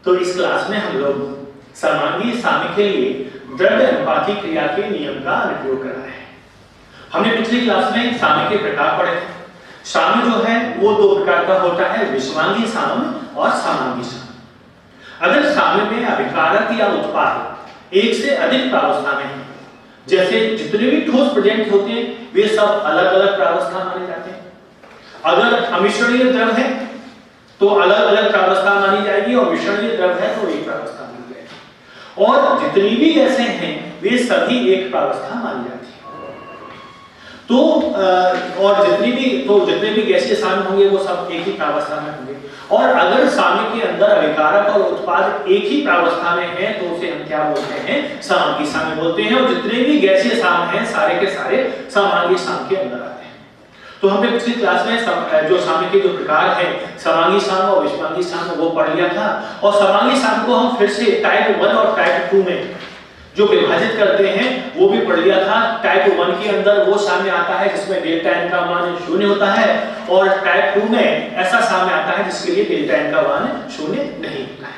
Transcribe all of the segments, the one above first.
तो इस क्लास में हम लोग समांगी साम्य के लिए द्रव्य अनुपाती क्रिया के नियम का अनुप्रयोग कर रहे हैं। हमने पिछली क्लास में साम्य के प्रकार पढ़े थे। साम्य जो है वो दो प्रकार का होता है, विषमांगी साम्य और समांगी साम्य। अगर साम्य में अभिकारक या उत्पाद एक से अधिक प्रावस्था में है, जैसे जितने भी ठोस प्रेजेंट होते हैं वे सब अलग अलग प्रावस्था माने जाते हैं। अगर अमिश्रणीय द्रव है तो अलग अलग प्रावस्था मानी जाएगी और मिश्रणीय द्रव है तो एक प्रावस्था मानी जाएगी, और जितनी भी गैसें हैं वे सभी एक प्रावस्था मानी जाती है। और जितने भी गैसीय साम्य होंगे वो सब एक ही प्रावस्था में होंगे। और अगर साम्य के अंदर अभिकारक और उत्पाद एक ही प्रावस्था में है तो उसे हम क्या बोलते हैं, समांगी साम्य बोलते हैं। और जितने भी गैसीय साम्य हैं सारे के सारे समांगी साम्य के अंदर आते हैं। तो हमने पिछली क्लास में जो साम्य के जो प्रकार हैं, समांगी साम्य और विषमांगी साम्य, वो पढ़ लिया था। और समांगी साम्य को हम फिर से टाइप 1 और टाइप 2 में जो विभाजित करते हैं वो भी पढ़ लिया था। टाइप 1 के अंदर वो साम्य आता है जिसमें डेल्टा n का मान 0 होता है, और टाइप 2 में ऐसा साम्य आता है जिसके लिए डेल्टा n का मान 0 नहीं होता है।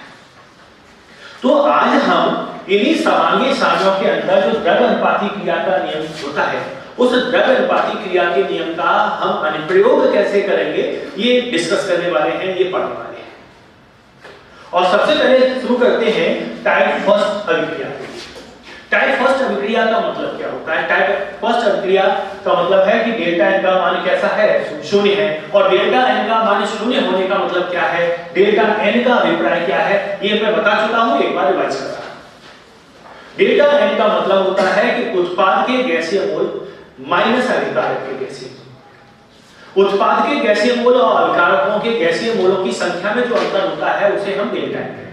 तो आज हम इन्हीं समांगी साम्यों के अंदर जो द्रव्य अनुपाती क्रिया का नियम होता है, उस द्रव्य अनुपाती क्रिया के नियम का हम अनुप्रयोग कैसे करेंगे ये डिस्कस करने वाले हैं, ये पढ़ने वाले हैं। और सबसे पहले शुरू करते हैं टाइप फर्स्ट अभिक्रिया। टाइप फर्स्ट अभिक्रिया का मतलब क्या होता है? टाइप फर्स्ट अभिक्रिया का मतलब है कि डेल्टा n का मान कैसा है, 0 है। और डेल्टा n का मान 0 होने का मतलब क्या है, डेल्टा n का अभिप्राय क्या है, ये मैं बता चुका हूं, एक बार रिवाइज करता हूं। डेल्टा n का मतलब होता है कि उत्पाद के गैसीय मोल माइनस अभिकारक के गैसीय मोल। उत्पाद के गैसीय मोल और अभिकारकों के गैसीय मोलों की संख्या में जो अंतर होता है उसे हम डेल्टा n कहते हैं।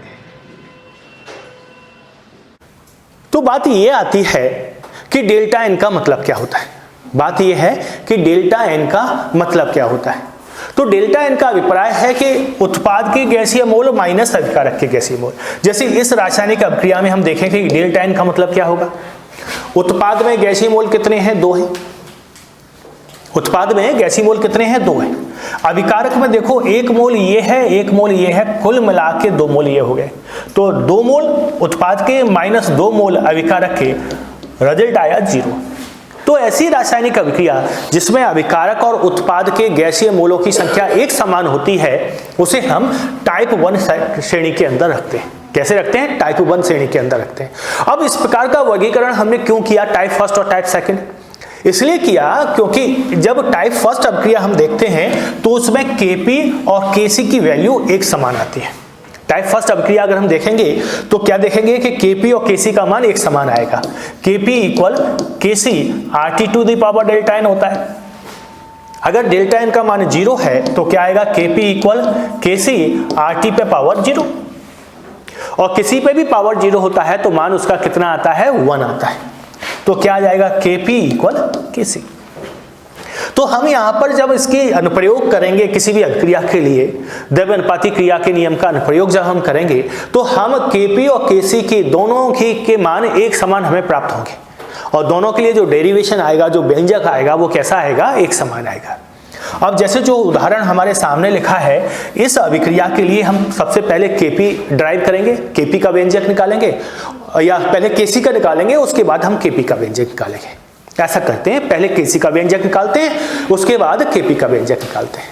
तो बात यह आती है कि डेल्टा n का मतलब क्या होता है। बात यह है कि डेल्टा n का मतलब क्या होता है। तो डेल्टा n का अभिप्राय है कि उत्पाद के गैसीय मोल माइनस अभिकारक के गैसीय मोल। जैसे इस रासायनिक अभिक्रिया में हम देखें कि डेल्टा n का मतलब क्या होगा। उत्पाद में गैसीय मोल कितने हैं, 2 हैं। उत्पाद में गैसीय मोल कितने हैं, 2 हैं। अभिकारक में देखो 1 मोल ये है, 1 मोल ये है, कुल मिला के 2 मोल ये हो गए। तो 2 मोल उत्पाद के माइनस 2 मोल अभिकारक के, रिजल्ट आया 0। तो ऐसी रासायनिक अभिक्रिया जिसमें अभिकारक और उत्पाद के गैसीय मोलों की संख्या एक समान होती है उसे हम टाइप 1 श्रेणी के अंदर रखते हैं। कैसे रखते हैं? टाइप 1 श्रेणी के अंदर रखते हैं। अब इस प्रकार का वर्गीकरण हमने क्यों किया, टाइप फर्स्ट और टाइप सेकंड? इसलिए किया क्योंकि जब टाइप फर्स्ट अभिक्रिया हम देखते हैं तो उसमें Kp और Kc की वैल्यू एक समान आती है। टाइप फर्स्ट अभिक्रिया अगर हम देखेंगे तो क्या देखेंगे कि Kp और Kc का मान एक समान आएगा। Kp equal Kc RT to the power delta n होता है। अगर डेल्टा n का मान 0 है तो क्या आएगा, Kp इक्वल Kc RT पे पावर 0, और किसी पे भी पावर 0 होता है तो मान उसका कितना आता है, 1 आता है। तो क्या आ जाएगा, Kp इक्वल Kc। तो हम यहां पर जब इसकी अनुप्रयोग करेंगे किसी भी अभिक्रिया के लिए, द्रव्य अनुपाती क्रिया के नियम का अनुप्रयोग जब हम करेंगे तो हम Kp और Kc के दोनों के मान एक समान हमें प्राप्त होंगे, और दोनों के लिए जो डेरिवेशन आएगा, जो व्यंजक आएगा, वो कैसा आएगा, एक समान आएगा। अब जैसे जो उदाहरण हमारे सामने लिखा है, इस अभिक्रिया के लिए हम सबसे पहले Kp ड्राइव करेंगे, Kp का व्यंजक निकालेंगे, या पहले Kc का निकालेंगे, उसके बाद हम Kp का व्यंजक निकालेंगे। ऐसा करते हैं, पहले Kc का व्यंजक निकालते हैं, उसके बाद Kp का व्यंजक निकालते हैं।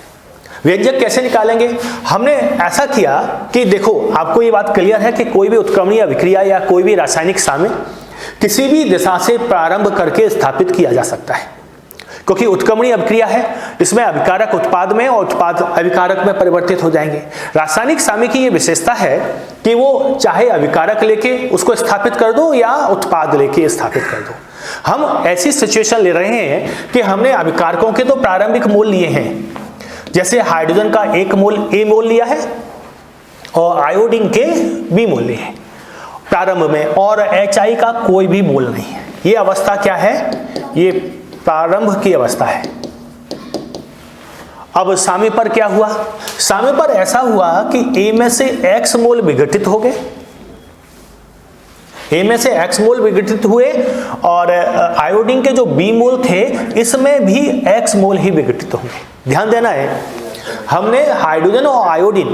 व्यंजक कैसे निकालेंगे? हमने ऐसा किया कि देखो, आपको ये बात क्लियर है कि कोई भी उत्क्रमणीय अभिक्रिया या कोई भी रासायनिक साम्य किसी भी दिशा से प्रारंभ करके स्थापित किया जा सकता है, क्योंकि उत्क्रमणीय अभिक्रिया है, इसमें अभिकारक उत्पाद में और उत्पाद अभिकारक में परिवर्तित हो जाएंगे। रासायनिक साम्य की यह विशेषता है कि वो चाहे अभिकारक लेके उसको स्थापित कर दो या उत्पाद लेके स्थापित कर दो। हम ऐसी सिचुएशन ले रहे हैं कि हमने अभिकारकों के तो प्रारंभिक मोल लिए हैं, जैसे हाइड्रोजन का 1 मोल A मोल लिया है और आयोडीन के B मोल लिए हैं प्रारंभ में, और HI का कोई भी मोल नहीं है। ये अवस्था क्या है? ये प्रारंभ की अवस्था है। अब साम्य पर क्या हुआ? साम्य पर ऐसा हुआ कि A में से X मोल विघटित हो गए, A में से X मोल विघटित हुए, और आयोडीन के जो B मोल थे इसमें भी X मोल ही विघटित होंगे। ध्यान देना है, हमने हाइड्रोजन और आयोडीन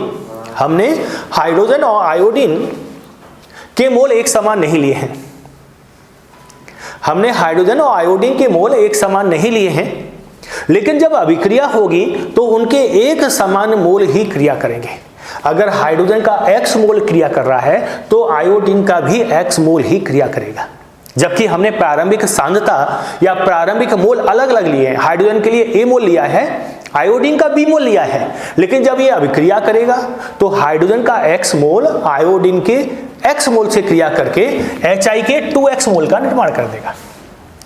हमने हाइड्रोजन और आयोडीन के मोल एक समान नहीं लिए हैं। हमने हाइड्रोजन और आयोडीन के मोल एक समान नहीं लिए हैं, लेकिन जब अभिक्रिया होगी तो उनके एक समान मोल ही क्रिया करेंगे। अगर हाइड्रोजन का x मोल क्रिया कर रहा है तो आयोडीन का भी x मोल ही क्रिया करेगा। जबकि हमने प्रारंभिक सांद्रता या प्रारंभिक मोल अलग अलग लिए हैं। हाइड्रोजन के लिए A मोल लिया है, आयोडीन का B मोल लिया है, लेकिन जब ये अभिक्रिया करेगा तो हाइड्रोजन का x मोल आयोडीन के x मोल से क्रिया करके HI के 2x मोल का निर्माण कर देगा।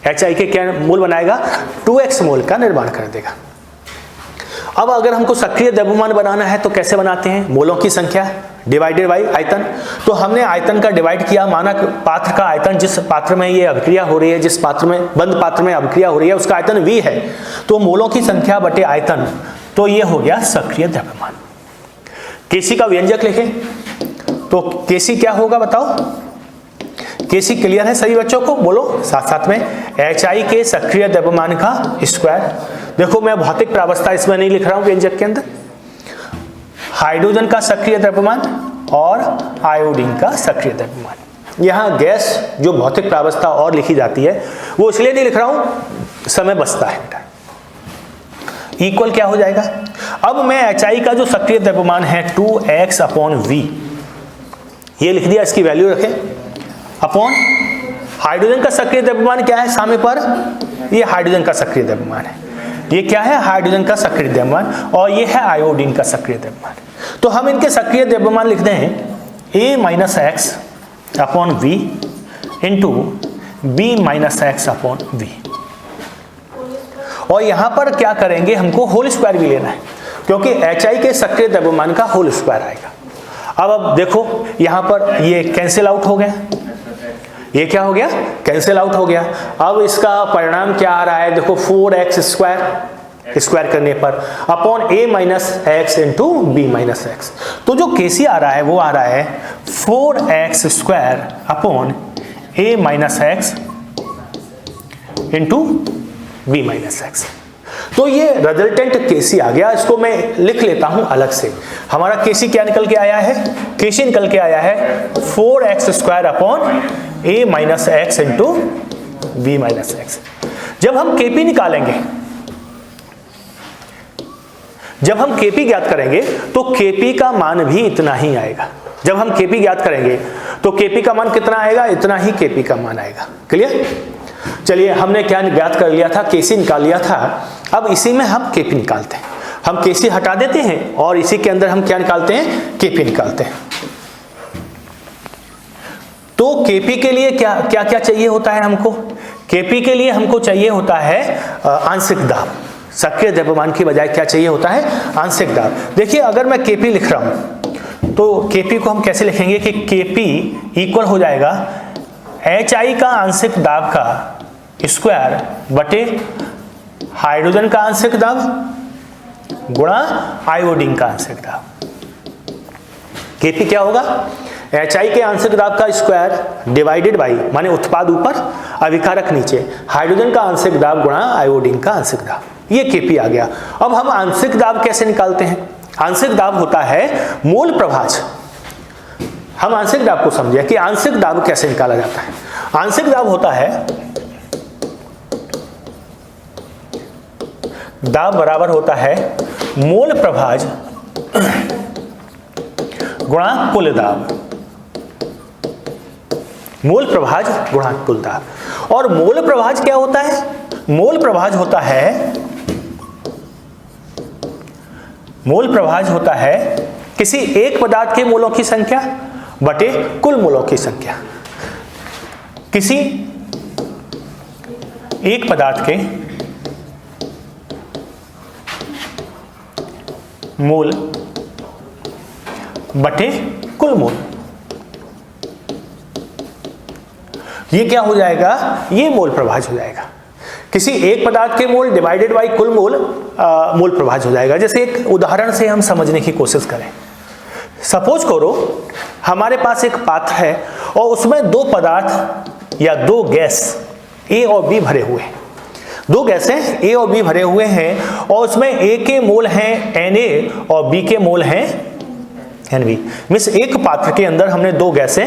HI के क्या मोल बनाएगा? 2x मोल का निर्माण कर देगा। अब अगर हमको सक्रिय द्रव्यमान बनाना है तो कैसे बनाते हैं? मोलों की संख्या डिवाइडेड बाई आयतन। तो हमने आयतन का डिवाइड किया, मानक पात्र का आयतन, जिस पात्र में ये अभिक्रिया हो रही है, जिस पात्र में बंद पात्र में अभिक्रिया हो रही है उसका आयतन V है, तो मोलों की संख्या बटे आयतन, तो ये हो गया सक्रिय द्रव्यमान। Kc का व्यंजक लिखें तो Kc क्या होगा बताओ? Kc क्लियर है सभी बच्चों को? बोलो साथ साथ में, HI के सक्रिय द्रव्यमान का स्क्वायर। देखो मैं भौतिक प्रावस्था इसमें नहीं लिख रहा हूं व्यंजक के अंदर, हाइड्रोजन का सक्रिय द्रव्यमान और आयोडीन का सक्रिय द्रव्यमान। यहां गैस जो भौतिक प्रावस्था और लिखी जाती है वो इसलिए नहीं लिख रहा हूं, समय बचता है। इक्वल क्या हो जाएगा? अब मैं HI का जो सक्रिय द्रव्यमान है 2x/V ये लिख दिया, इसकी वैल्यू रखें, अपॉन हाइड्रोजन का सक्रिय द्रव्यमान क्या है सामने पर? ये हाइड्रोजन का सक्रिय द्रव्यमान है। ये क्या है? हाइड्रोजन का सक्रिय द्रव्यमान, और ये है आयोडीन का सक्रिय द्रव्यमान। तो हम इनके सक्रिय द्रव्यमान लिखते हैं A-x/V इंटू B-x/V। और यहां पर क्या करेंगे, हमको होल स्क्वायर भी लेना है, क्योंकि HI के सक्रिय द्रव्यमान का होल स्क्वायर आएगा। अब देखो यहां पर ये कैंसिल आउट हो गया, ये क्या हो गया? कैंसिल आउट हो गया। अब इसका परिणाम क्या आ रहा है? देखो 4x स्क्वायर करने पर अपॉन A-x इंटू B-x। तो जो Kc आ रहा है वो आ रहा है 4x square upon A-x into B-x। तो ये रिजल्टेंट Kc आ गया। इसको मैं लिख लेता हूं अलग से। हमारा Kc क्या निकल के आया है? Kc निकल के आया है 4x square upon A-x into B-x। जब हम Kp निकालेंगे, जब हम Kp ज्ञात करेंगे तो Kp का मान भी इतना ही आएगा। जब हम Kp ज्ञात करेंगे तो Kp का मान कितना आएगा? इतना ही Kp का मान आएगा। क्लियर? चलिए हमने क्या ज्ञात कर लिया था? Kc निकाल लिया था। अब इसी में हम Kp निकालते हैं। हम Kc हटा देते हैं और इसी के अंदर हम क्या निकालते हैं? Kp निकालते हैं। तो Kp के लिए क्या क्या क्या चाहिए होता है हमको? Kp के लिए हमको चाहिए होता है आंशिक दाब। सक्रिय द्रव्यमान की बजाय क्या चाहिए होता है? आंशिक दाब। देखिए अगर मैं Kp लिख रहा हूं तो Kp को हम कैसे लिखेंगे कि Kp इक्वल हो जाएगा HI का आंशिक दाब का स्क्वायर बटे हाइड्रोजन का आंशिक दाब गुणा आयोडीन का आंशिक दाब। Kp क्या होगा? HI के आंशिक दाब का स्क्वायर डिवाइडेड बाई, माने उत्पाद ऊपर अभिकारक नीचे, हाइड्रोजन का आंशिक दाब गुणा आयोडीन का आंशिक दाब। ये Kp आ गया। अब हम आंशिक दाब कैसे निकालते हैं? आंशिक दाब होता है मोल प्रभाज। हम आंशिक दाब को समझे कि आंशिक दाब कैसे निकाला जाता है। आंशिक दाब होता है दाब बराबर होता है मोल प्रभाज गुणा कुल दाब। मोल प्रभाज गुणा कुल दाब। और मोल प्रभाज क्या होता है? मोल प्रभाज होता है, मोल प्रभाज होता है किसी एक पदार्थ के मोलों की संख्या बटे कुल मोलों की संख्या। किसी एक पदार्थ के मोल बटे कुल मोल। ये क्या हो जाएगा? ये मोल प्रभाज हो जाएगा। किसी एक पदार्थ के मोल डिवाइडेड बाई कुल मोल मोल प्रभाज हो जाएगा। जैसे एक उदाहरण से हम समझने की कोशिश करें। सपोज करो हमारे पास एक पात्र है और उसमें दो पदार्थ या दो गैस A और B भरे हुए हैं। दो गैसें A और B भरे हुए हैं और उसमें A के मोल हैं Na और B के मोल हैं Nb मीन्स एक पात्र के अंदर हमने दो गैसें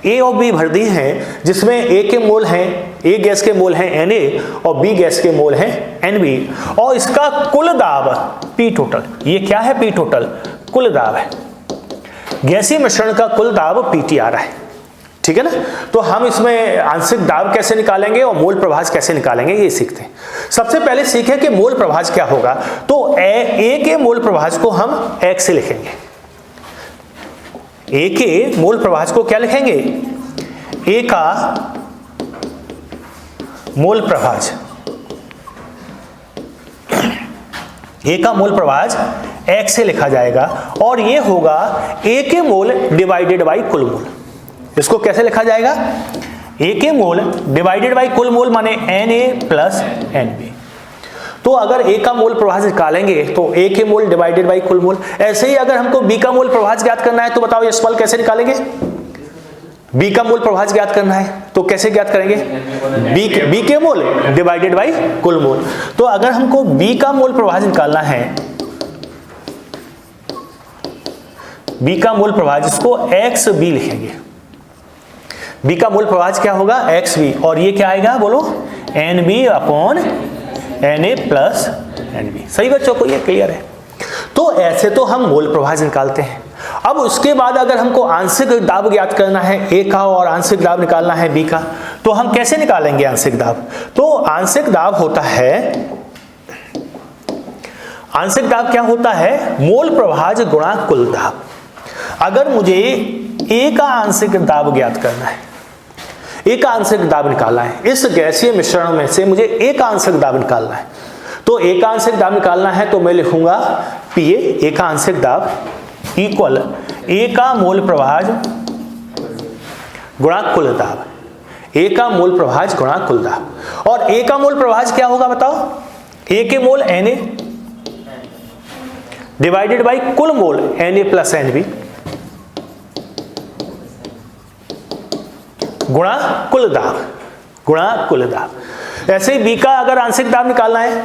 A और B भर दी हैं, जिसमें A के मोल हैं, A गैस के मोल हैं Na और B गैस के मोल हैं Nb, और इसका कुल दाब P टोटल, ये क्या है P टोटल, कुल दाब है, गैसीय मिश्रण का कुल दाब Pt आ रहा है, ठीक है ना। तो हम इसमें आंशिक दाब कैसे निकालेंगे और मोल प्रभाज कैसे निकालेंगे ये सीखते हैं। सबसे पहले सीखें कि मोल प्रभाज क्या होगा। तो A के मोल प्रभाज को हम X से लिखेंगे, A के मोल प्रभाज को क्या लिखेंगे, A का मोल प्रभाज, A का मोल प्रभाज X से लिखा जाएगा, और ये होगा A के मोल डिवाइडेड बाई कुल मोल। इसको कैसे लिखा जाएगा, A के मोल डिवाइडेड बाई कुल मोल माने Na प्लस Nb। तो अगर A का मोल प्रभाज निकालेंगे तो A के मोल डिवाइडेड बाई कुल मोल। ऐसे ही अगर हमको B का मोल प्रभाज ज्ञात करना है तो बताओ यशपाल कैसे निकालेंगे, B का मोल प्रभाज ज्ञात करना है तो कैसे ज्ञात करेंगे, B के मोल डिवाइडेड बाई कुल मोल। तो अगर हमको B का मोल प्रभाज निकालना है, B का मोल प्रभाज, इसको XB लिखेंगे, B का मोल प्रभाज क्या होगा XB, और ये क्या आएगा बोलो, NB upon Na plus Nb। सही बच्चों को ये क्लियर है। तो ऐसे तो हम मोल प्रभाज निकालते हैं। अब उसके बाद अगर हमको आंशिक दाब ज्ञात करना है A का और आंशिक दाब निकालना है B का, तो हम कैसे निकालेंगे आंशिक दाब। तो आंशिक दाब होता है, आंशिक दाब क्या होता है, मोल प्रभाज गुणा कुल दाब। अगर मुझे A का आंशिक दाब ज्ञात करना है, A का आंशिक दाब निकालना है, इस गैसीय मिश्रण में से मुझे A का आंशिक दाब निकालना है, तो A का आंशिक दाब निकालना है तो मैं लिखूंगा PA, A का आंशिक दाब इक्वल A का मोल प्रभाज गुणा कुल दाब, A का मोल प्रभाज गुणा कुल दाब। और A का मोल प्रभाज क्या होगा बताओ, A के मोल Na डिवाइडेड बाई कुल मोल Na प्लस Nb गुणा कुल दाब, गुणा कुल दाब। ऐसे ही B का अगर आंशिक दाब निकालना है,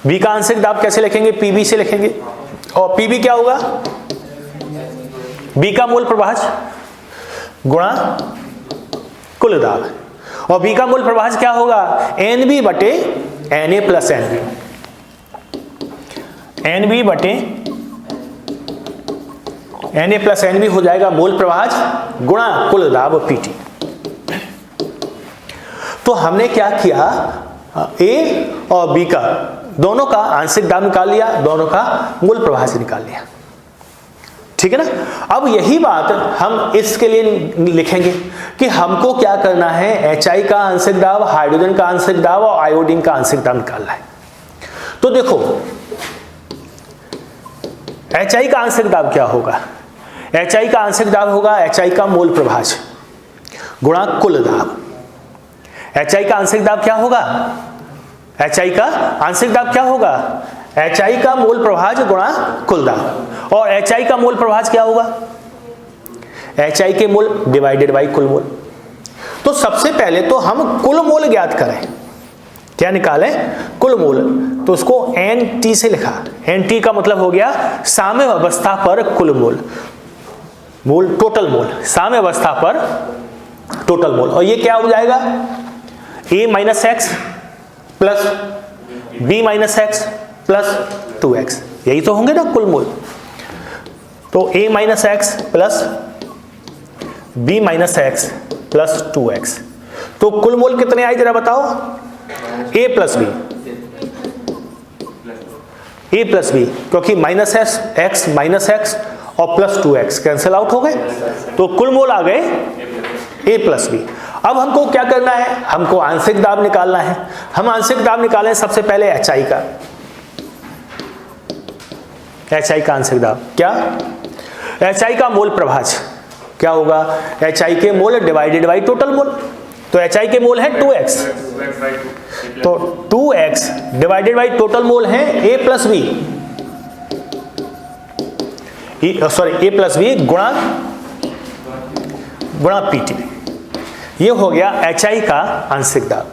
B का आंशिक दाब कैसे लिखेंगे, PB से लिखेंगे, और PB क्या होगा, B का मोल प्रभाज गुणा कुल दाब, और B का मोल प्रभाज क्या होगा, NB बटे Na प्लस Nb, NB बटे Na प्लस Nb हो जाएगा मोल प्रभाज गुणा कुल दाब Pt। तो हमने क्या किया, A और B का दोनों का आंशिक दाब निकाल लिया, दोनों का मोल प्रभाज निकाल लिया, ठीक है ना। अब यही बात हम इसके लिए लिखेंगे कि हमको क्या करना है, HI का आंशिक दाब, हाइड्रोजन का आंशिक दाब और आयोडीन का आंशिक दाब निकालना है। तो देखो HI का आंशिक दाब क्या होगा, HI का आंशिक दाब होगा HI का मोल प्रभाज गुणा कुल दाब। HI का आंशिक दाब क्या होगा, HI का आंशिक दाब क्या होगा, HI का मोल प्रभाज गुणा कुल दाब, और HI का मोल प्रभाज क्या होगा, HI के मोल डिवाइडेड बाई कुल मोल। तो सबसे पहले तो हम कुल मोल ज्ञात करें, क्या निकालें, कुल मोल। तो उसको NT से लिखा, NT का मतलब हो गया साम्य अवस्था पर कुल मोल, मोल टोटल मोल, साम्य अवस्था पर टोटल मोल। और ये क्या हो जाएगा, A minus x plus B minus x plus 2x, यही तो होंगे ना कुल मोल। तो A minus x plus B minus x plus 2x, तो कुल मोल कितने आए जरा बताओ, A plus B, A plus B, क्योंकि माइनस एक्स माइनस एक्स और प्लस 2x कैंसिल आउट हो गए, तो कुल मोल आ गए A प्लस B। अब हमको क्या करना है, हमको आंशिक दाब निकालना है। हम आंशिक दाब निकालें सबसे पहले HI का, HI का आंशिक दाब क्या, HI का मोल प्रभाज क्या होगा, HI के मोल डिवाइडेड बाई टोटल मोल। तो HI के मोल है 2x, तो 2x डिवाइडेड बाई टोटल मोल है A plus B, sorry A plus B गुणा PT, ये हो गया HI का आंशिक दाब।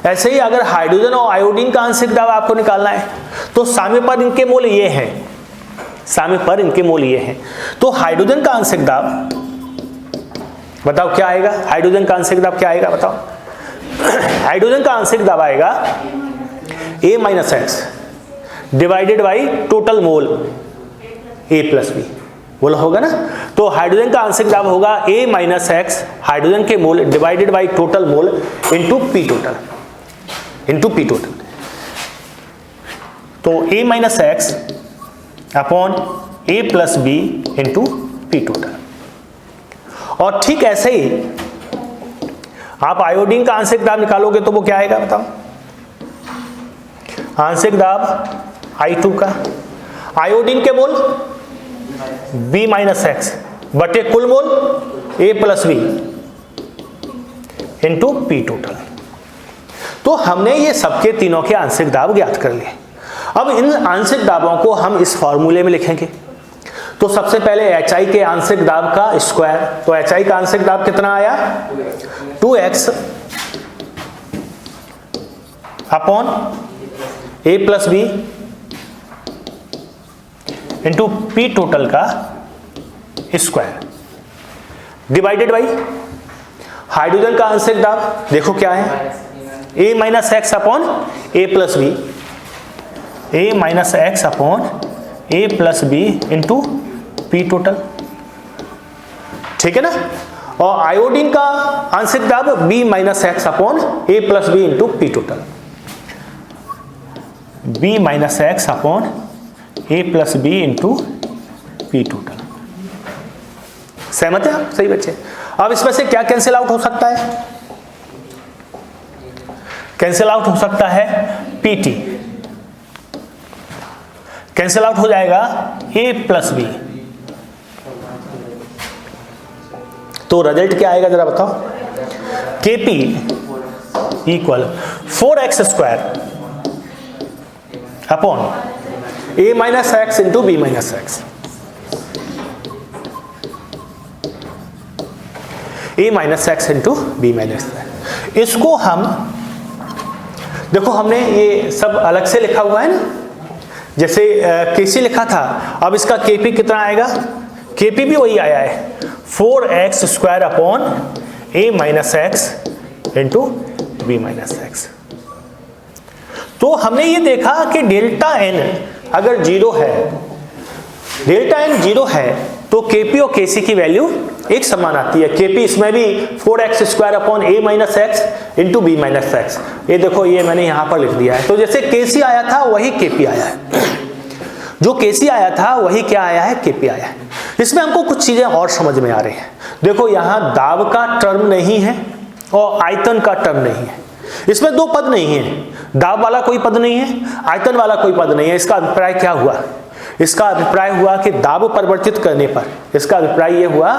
ऐसे ही अगर हाइड्रोजन और आयोडीन का आंशिक दाब आपको निकालना है तो साम्य पर इनके मोल ये हैं, साम्य पर इनके मोल ये हैं। तो हाइड्रोजन का आंशिक दाब बताओ क्या आएगा, हाइड्रोजन का आंशिक दाब क्या आएगा बताओ। हाइड्रोजन का आंशिक दाब आएगा A minus x divided by total mole A plus B, बोला होगा ना। तो हाइड्रोजन का आंशिक दाब होगा A माइनस एक्स हाइड्रोजन के mole divided by total mole into P total. तो A minus x upon A plus B into P total. और ठीक ऐसे ही आप आयोडीन का आंशिक दाब निकालोगे तो वो क्या आएगा बताओ। आंशिक दाब I2 का, आयोडीन के मोल B माइनस एक्स बटे कुल mole A plus B into P total. तो हमने ये सबके तीनों के आंशिक दाब ज्ञात कर लिए। अब इन आंशिक दाबों को हम इस फॉर्मूले में लिखेंगे। तो सबसे पहले HI के आंशिक दाब का स्क्वायर, तो HI का आंशिक दाब कितना आया 2x upon A plus B into P total का स्क्वायर डिवाइडेड बाई हाइड्रोजन का आंशिक दाब देखो क्या है A minus x upon A plus B, A minus x upon A plus B into P total, ठीक है ना। और आयोडीन का आंशिक दाब B minus x upon A plus B into P total, B minus x upon A plus B into P total. सहमत है आप सही बच्चे। अब इसमें से क्या कैंसिल आउट हो सकता है, कैंसिल आउट हो सकता है PT, कैंसिल आउट हो जाएगा A प्लस बी। तो रिजल्ट क्या आएगा जरा बताओ, KP equal 4x square upon A minus x into b minus x, A minus x into b minus x. इसको हम देखो हमने ये सब अलग से लिखा हुआ है ना, जैसे KC लिखा था, अब इसका KP कितना आएगा, KP भी वही आया है 4x square upon A minus x into b minus x. तो हमने ये देखा कि डेल्टा n अगर जीरो है, डेल्टा n जीरो है तो KP और KC की वैल्यू एक समान आती है। KP इसमें भी 4x square upon A minus x into b minus x, ये देखो ये मैंने यहां पर लिख दिया है। तो जैसे KC आया था वही KP आया है, जो KC आया था वही क्या आया है KP आया है। इसमें हमको कुछ चीजें और समझ में आ रही हैं। देखो यहां दाब का टर्म नहीं है और आयतन का टर्म नहीं है, इसमें दो पद नहीं है, दाब वाला कोई पद नहीं है, आयतन वाला कोई पद नहीं है। इसका अभिप्राय क्या हुआ, इसका अभिप्राय हुआ कि दाब परिवर्तित करने पर, इसका अभिप्राय यह हुआ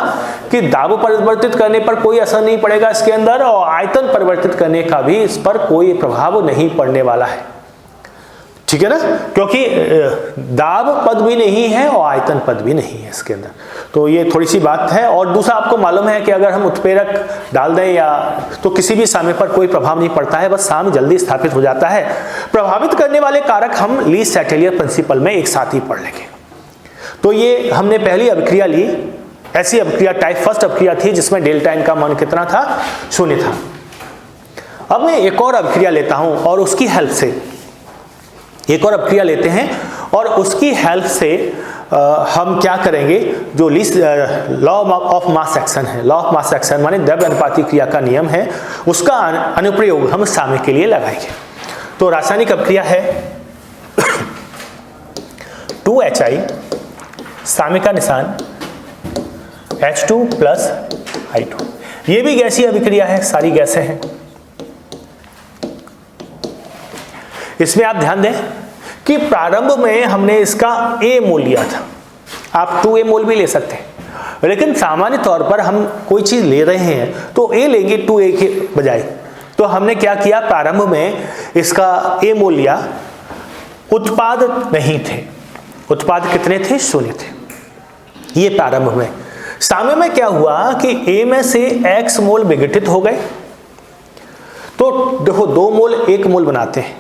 कि दाब परिवर्तित करने पर कोई असर नहीं पड़ेगा इसके अंदर, और आयतन परिवर्तित करने का भी इस पर कोई प्रभाव नहीं पड़ने वाला है, ठीक है ना, क्योंकि दाब पद भी नहीं है और आयतन पद भी नहीं है इसके अंदर। तो ये थोड़ी सी बात है। और दूसरा आपको मालूम है कि अगर हम उत्प्रेरक डाल दें या तो किसी भी साम्य पर कोई प्रभाव नहीं पड़ता है, बस साम्य जल्दी स्थापित हो जाता है। प्रभावित करने वाले कारक हम लीस्ट सैटेलियर प्रिंसिपल में एक साथ ही पढ़ लेंगे। तो ये हमने पहली अभिक्रिया ली, ऐसी अभिक्रिया टाइप फर्स्ट अभिक्रिया थी जिसमें डेल्टा n का मान कितना था, 0 था। अब मैं एक और अभिक्रिया लेता हूं और उसकी हेल्प से एक और अभिक्रिया लेते हैं और उसकी हेल्प से हम क्या करेंगे, जो लॉ ऑफ मास एक्शन है, लॉ ऑफ मास एक्शन माने द्रव्य अनुपाती क्रिया का नियम है, उसका अनुप्रयोग हम साम्य के लिए लगाएंगे। तो रासायनिक अभिक्रिया है 2HI, साम्य का निशान H2 प्लस I2। ये भी गैसीय अभिक्रिया है, सारी गैसें हैं। इसमें आप ध्यान दें कि प्रारंभ में हमने इसका A मोल लिया था, आप 2A मोल भी ले सकते हैं, लेकिन सामान्य तौर पर हम कोई चीज ले रहे हैं तो A लेंगे 2A के बजाय। तो हमने क्या किया, प्रारंभ में इसका A मोल लिया, उत्पाद नहीं थे, उत्पाद कितने थे, 0 थे, ये प्रारंभ में। साम्य में क्या हुआ कि A में से X मोल विघटित हो गए, तो देखो 2 मोल 1 मोल बनाते हैं,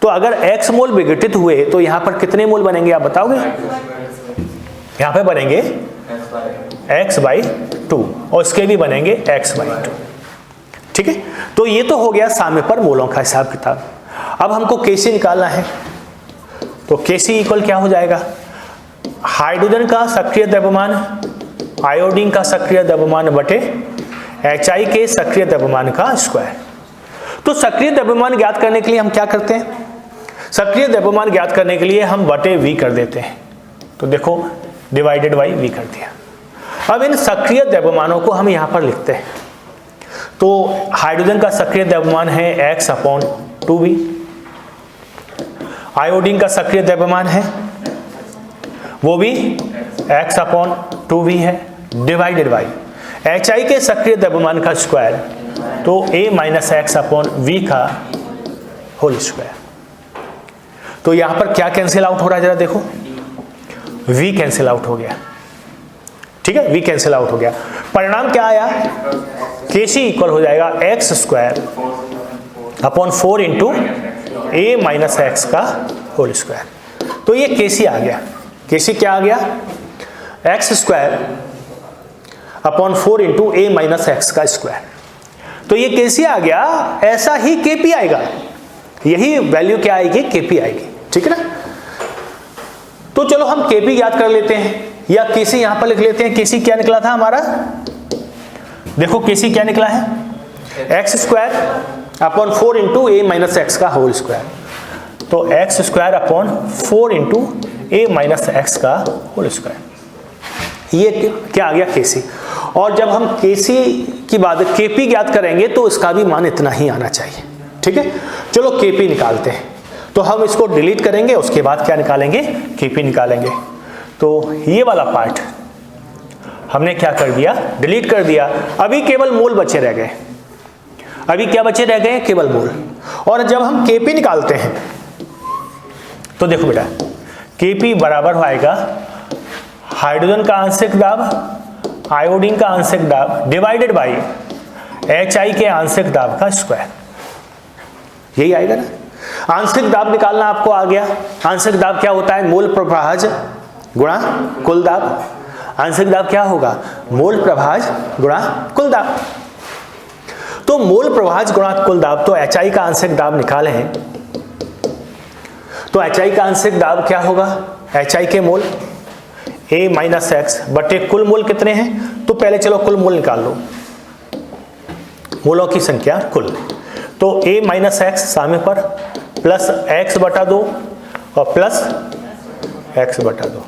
तो अगर X मोल विघटित हुए तो यहां पर कितने मोल बनेंगे आप बताओगे, यहाँ पे बनेंगे x/2 और इसके भी बनेंगे x/2। ठीक है, तो ये तो हो गया साम्य पर मोलों का हिसाब किताब। अब हमको Kc निकालना है, तो Kc इक्वल क्या हो जाएगा, हाइड्रोजन का सक्रिय द्रव्यमान आयोडीन का सक्रिय द्रव्यमान बटे HI के सक्रिय द्रव्यमान का स्क्वायर। तो सक्रिय द्रव्यमान ज्ञात करने के लिए हम क्या करते हैं, सक्रिय द्रव्यमान ज्ञात करने के लिए हम बटे V कर देते हैं। तो देखो डिवाइडेड बाई V कर दिया। अब इन सक्रिय द्रव्यमानों को हम यहाँ पर लिखते हैं। तो हाइड्रोजन का सक्रिय द्रव्यमान है x/2V, आयोडीन का सक्रिय द्रव्यमान है वो भी x/2V है, डिवाइडेड बाई HI के सक्रिय द्रव्यमान का स्क्वायर, तो A-x/V का होल स्क्वायर। तो यहां पर क्या कैंसिल आउट हो रहा है, जरा देखो, V कैंसिल आउट हो गया। ठीक है, V कैंसिल आउट हो गया। परिणाम क्या आया, Kc इक्वल हो जाएगा x²/4 इंटू A-x का होल स्क्वायर। तो ये Kc आ गया। Kc क्या आ गया, x²/4 इंटू A-x का स्क्वायर। तो ये Kc आ गया, ऐसा ही Kp आएगा, यही वैल्यू क्या आएगी, Kp आएगी। ठीक है ना। तो चलो हम Kp ज्ञात कर लेते हैं, या Kc यहां पर लिख लेते हैं। Kc क्या निकला था हमारा, देखो Kc क्या निकला है, x²/4 इंटू A-x का होल स्क्वायर। तो x²/4 इंटू A-x का होल स्क्वायर, ये क्या आ गया, Kc। और जब हम Kc की बात Kp ज्ञात करेंगे तो इसका भी मान इतना ही आना चाहिए। ठीक है, चलो Kp निकालते हैं। तो हम इसको डिलीट करेंगे, उसके बाद क्या निकालेंगे, Kp निकालेंगे। तो ये वाला पार्ट हमने क्या कर दिया, डिलीट कर दिया। अभी केवल मोल बचे रह गए, अभी क्या बचे रह गए, केवल मोल। और जब हम Kp निकालते हैं तो देखो बेटा, Kp बराबर आएगा हाइड्रोजन का आंशिक दाब, आयोडीन का आंशिक दाब डिवाइडेड बाई HI के आंशिक दाब का स्क्वायर, यही आएगा ना। आंशिक दाब निकालना आपको आ गया। आंशिक दाब क्या होता है, मोल प्रभाज गुणा कुल दाब। आंशिक दाब क्या होगा, मोल प्रभाज गुणा कुल दाब। तो मोल प्रभाज गुणा कुल दाब, तो HI का आंशिक दाब निकाले हैं, तो HI का आंशिक दाब क्या होगा, HI के मोल A-x बटे कुल मोल कितने हैं। तो पहले चलो कुल मोल निकाल लो, मोलों की संख्या कुल। तो A-x सामने पर प्लस x/2 और प्लस x/2,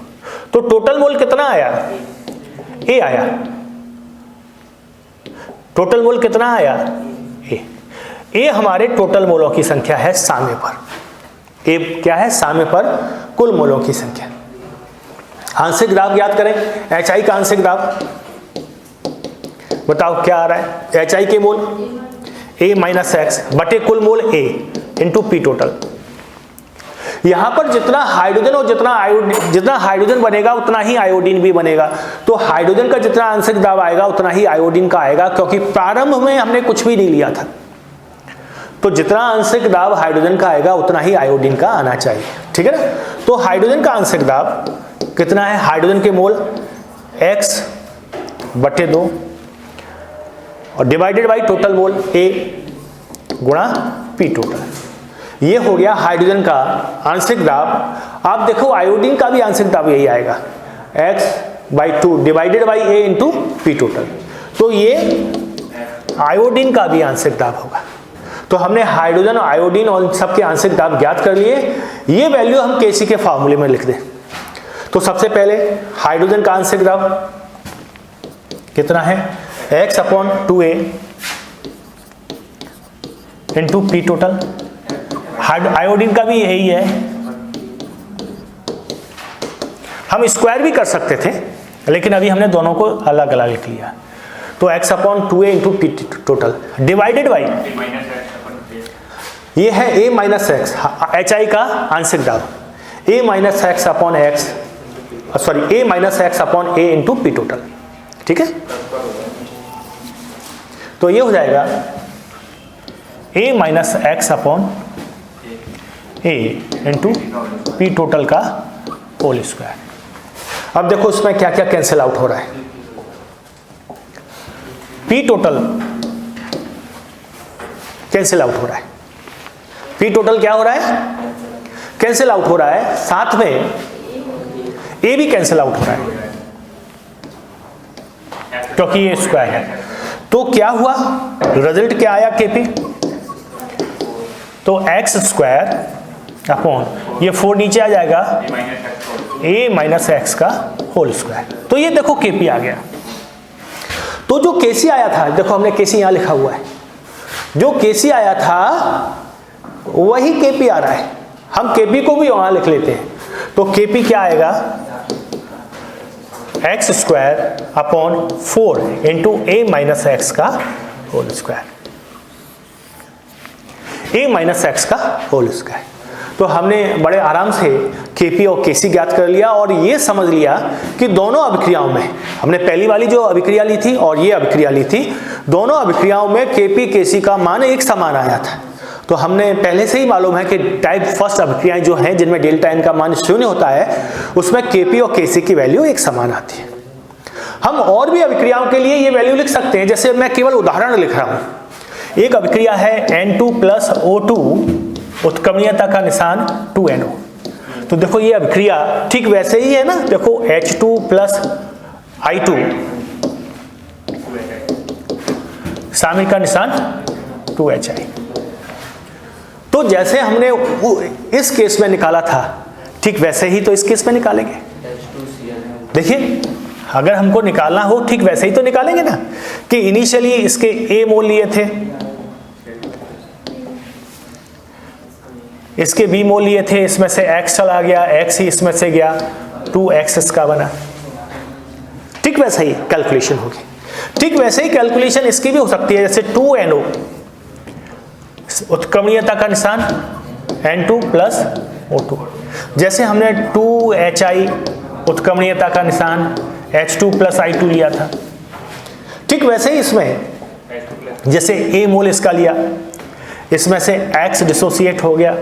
तो टोटल मोल कितना आया, A आया। टोटल मोल कितना आया, A हमारे टोटल मोलों की संख्या है साम्य पर। A क्या है, साम्य पर कुल मोलों की संख्या। आंशिक दाब ज्ञात करें, HI का आंशिक दाब बताओ क्या आ रहा है, HI के मोल A-x बटे कुल mole A into P total. यहां पर जितना हाइड्रोजन और जितना हाइड्रोजन बनेगा उतना ही आयोडीन भी बनेगा। तो हाइड्रोजन का जितना आंशिक दाब आएगा उतना ही आयोडीन का आएगा, क्योंकि प्रारंभ में हमने कुछ भी नहीं लिया था। तो जितना आंशिक दाब हाइड्रोजन का आएगा उतना ही आयोडीन का आना चाहिए। ठीक है ना। तो हाइड्रोजन का आंशिक दाब कितना है, हाइड्रोजन के मोल x/2 और divided by total mole A गुणा P टोटल। ये हो गया हाइड्रोजन का आंशिक दाब। आप देखो आयोडीन का भी आंशिक दाब यही आएगा, x/2 divided by A into P total. तो ये आयोडीन का भी आंशिक दाब होगा। तो हमने हाइड्रोजन, आयोडीन और सबके आंशिक दाब ज्ञात कर लिए। ये वैल्यू हम Kc के फॉर्मूले में लिख दें। तो सबसे पहले हाइड्रोजन का आंशिक दाब कितना है, x/2A into P total. Iodine का भी यही है, हम स्क्वायर भी कर सकते थे लेकिन अभी हमने दोनों को अलग अलग लिख लिया। तो x/2A into P total divided by ये है A-x HI का आंशिक दाब, A-x/A इंटू P टोटल। ठीक है, तो ये हो जाएगा A-x/A इंटू P टोटल का होल स्क्वायर। अब देखो इसमें क्या क्या कैंसिल आउट हो रहा है। पी टोटल कैंसिल आउट हो रहा है, पी टोटल क्या हो रहा है, कैंसिल आउट हो रहा है, साथ में ए भी कैंसिल आउट हो रहा है क्योंकि ये स्क्वायर है। तो क्या हुआ, रिजल्ट क्या आया केपी, तो एक्स स्क्वायर अपॉन ये 4 नीचे आ जाएगा ए माइनस एक्स का होल स्क्वायर। तो ये देखो केपी आ गया। तो जो केसी आया था, देखो हमने केसी यहां लिखा हुआ है, जो केसी आया था वही केपी आ रहा है। हम केपी को भी वहां लिख लेते हैं, तो केपी क्या आएगा, एक्स स्क्वायर अपॉन 4 इंटू ए माइनस एक्स का होल स्क्वायर, ए माइनस एक्स का होल स्क्वायर। तो हमने बड़े आराम से केपी और केसी ज्ञात कर लिया और ये समझ लिया कि दोनों अभिक्रियाओं में, हमने पहली वाली जो अभिक्रिया ली थी और ये अभिक्रिया ली थी, दोनों अभिक्रियाओं में केपी केसी का मान एक समान आया था। तो हमने पहले से ही मालूम है कि टाइप फर्स्ट अभिक्रियाएं जो हैं जिनमें डेल्टा एन का मान 0 होता है, उसमें केपी और केसी की वैल्यू एक समान आती है। हम और भी अभिक्रियाओं के लिए ये वैल्यू लिख सकते हैं, जैसे मैं केवल उदाहरण लिख रहा हूं। एक अभिक्रिया है N2 प्लस O2, उत्क्रमणीयता का निशान 2NO। तो देखो ये अभिक्रिया ठीक वैसे ही है ना, देखो H2 प्लस I2, शामिल का निशान 2HI। तो जैसे हमने इस केस में निकाला था ठीक वैसे ही तो इस केस में निकालेंगे। देखिए अगर हमको निकालना हो ठीक वैसे ही तो निकालेंगे ना, कि इनिशियली इसके A मोल लिए थे, इसके B मोल लिए थे, इसमें से X चला गया, X ही इसमें से गया, 2X इसका बना। ठीक वैसे ही कैलकुलेशन होगी। ठीक वैसे ही कैलकुलेशन इसकी भी हो सकती है, जैसे 2NO उत्क्रमणीयता का निशान N2 प्लस O2, जैसे हमने 2HI उत्क्रमणीयता का निशान H2 प्लस I2 लिया था। ठीक वैसे ही इसमें जैसे A मोल इसका लिया, इसमें से X डिसोसिएट हो गया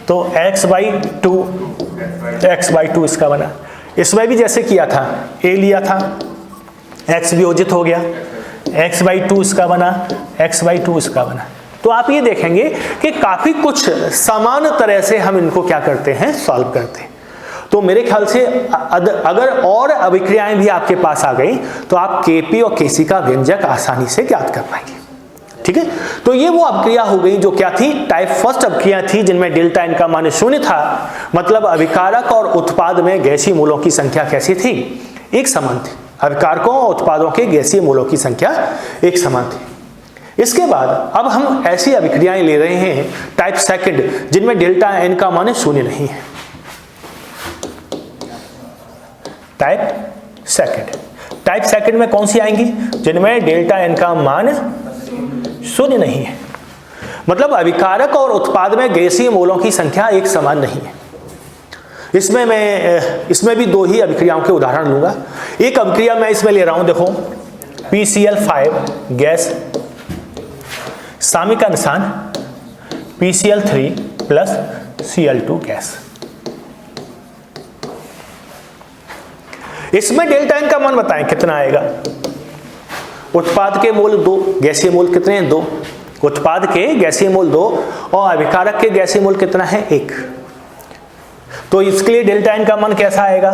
तो x/2 इसका बना। इसमें भी जैसे किया था, A लिया था, X वियोजित हो गया, x/2 इसका बना, x/2 इसका बना। तो आप ये देखेंगे कि काफी कुछ समान तरह से हम इनको क्या करते हैं, सॉल्व करते हैं। तो मेरे ख्याल से अगर और अभिक्रियाएं भी आपके पास आ गई तो आप केपी और केसी का व्यंजक आसानी से ज्ञात कर पाएंगे। ठीक है, तो ये वो अभिक्रिया हो गई जो क्या थी, टाइप फर्स्ट अभिक्रिया थी, जिनमें डेल्टा एन का मान 0 था। मतलब अभिकारक और उत्पाद में गैसीय मूलों की संख्या कैसी थी, एक समान थी। अभिकारकों और उत्पादों के गैसीय मूलों की संख्या एक समान थी। इसके बाद अब हम ऐसी अभिक्रियाएं ले रहे हैं टाइप सेकंड, जिनमें डेल्टा एन का मान 0 नहीं है। टाइप सेकंड में कौन सी आएंगी, जिनमें डेल्टा एन का मान 0 नहीं है। मतलब अभिकारक और उत्पाद में गैसीय मोलों की संख्या एक समान नहीं है। इसमें भी दो ही अभिक्रियाओं के उदाहरण लूंगा। एक अभिक्रिया मैं इसमें ले रहा हूं, देखो PCl5 गैस, सामयिक का निशान PCl3 प्लस Cl2 गैस। इसमें डेल्टा एन का मान बताएं कितना आएगा। उत्पाद के मोल 2, गैसीय मोल कितने हैं, 2। उत्पाद के गैसीय मोल 2 और अभिकारक के गैसीय मोल कितना है, 1। तो इसके लिए डेल्टा एन का मान कैसा आएगा।